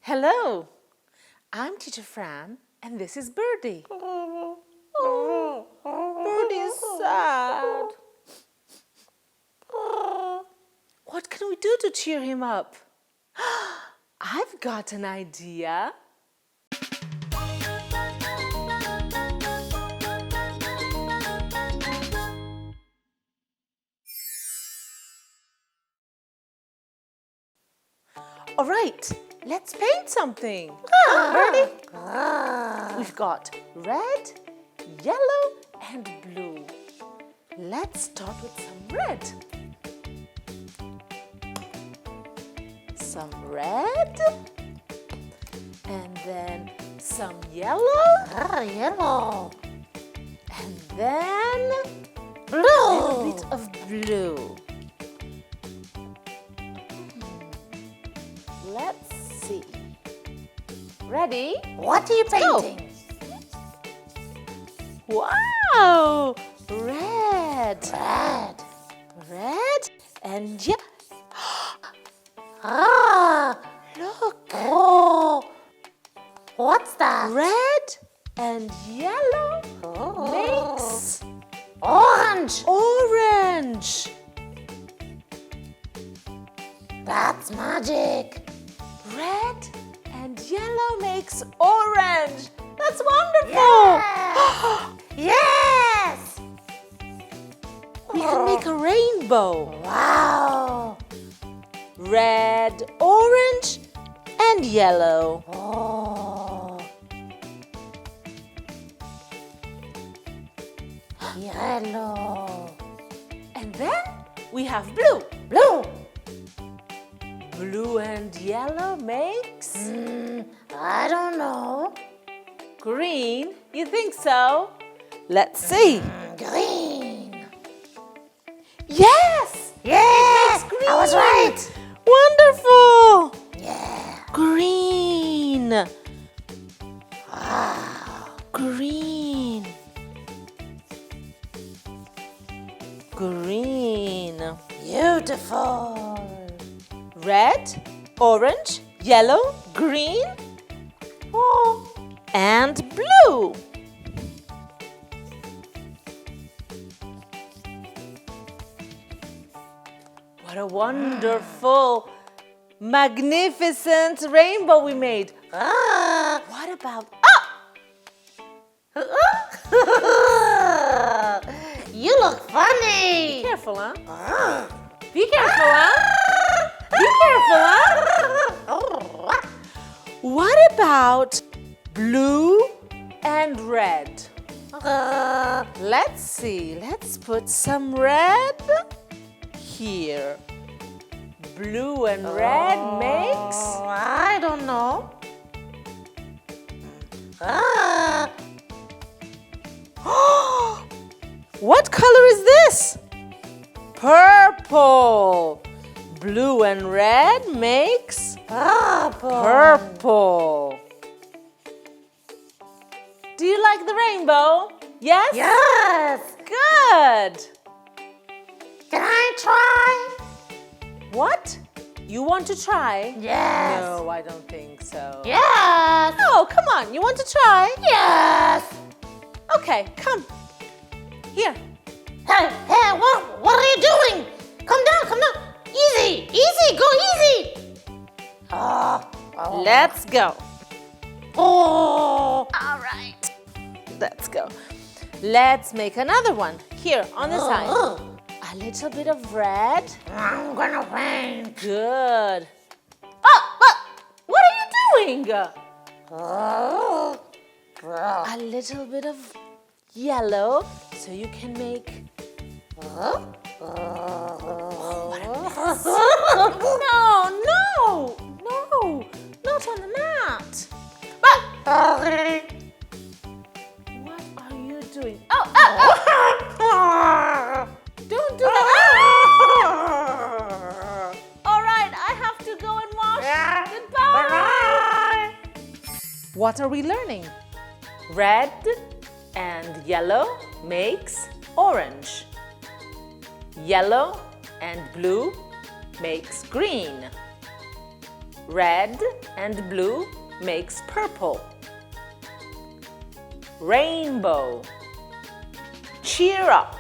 Hello, I'm Teacher Fran and this is Birdie. Oh, Birdie is sad. What can we do to cheer him up? I've got an idea. All right, let's paint something. Birdie? We've got red, yellow, and blue. Let's start with some red. Some red, and then some yellow. Yellow. And then Blue. a little bit of blue. Let's see. Ready? What are you go. painting? Wow! Red. Red. Red and yellow. Look. Oh. What's that? Red and yellow Oh. makes Orange. orange. That's magic. Red and yellow makes orange. That's wonderful. Yes. We can make a rainbow. Wow. Red, orange, and yellow. Oh. Yellow. And then we have blue. Blue. Blue and yellow makes I don't know. green. You think so? Let's see. Green. Yes! Yes. green. I was right. Wonderful! Yeah. Green. Wow. Green. Green. Beautiful. Red, orange, yellow, green, and blue. What a wonderful, magnificent rainbow we made. What about... You look funny. Be careful, huh? Be careful, huh? Be careful, huh? What about blue and red? Let's see. Let's put some red here. Blue and red makes... I don't know. What color is this? Purple. Blue and red makes purple. Do you like the rainbow? Yes? Yes. Good. Can I try? What? You want to try? Yes. No, I don't think so. Yes. No, come on. You want to try? Yes. Okay, come. Here. Hey, what are you doing? Come down. Easy, go easy. Let's go. Oh. All right. Let's go. Let's make another one. Here, on the side. A little bit of red. I'm gonna paint. Good. Oh, what are you doing? A little bit of yellow so you can make... No, not on the mat. What are you doing? Don't do that. All right, I have to go and wash. Goodbye. What are we learning? Red and yellow makes orange. Yellow and blue makes green. Red and blue makes purple. Rainbow. Cheer up.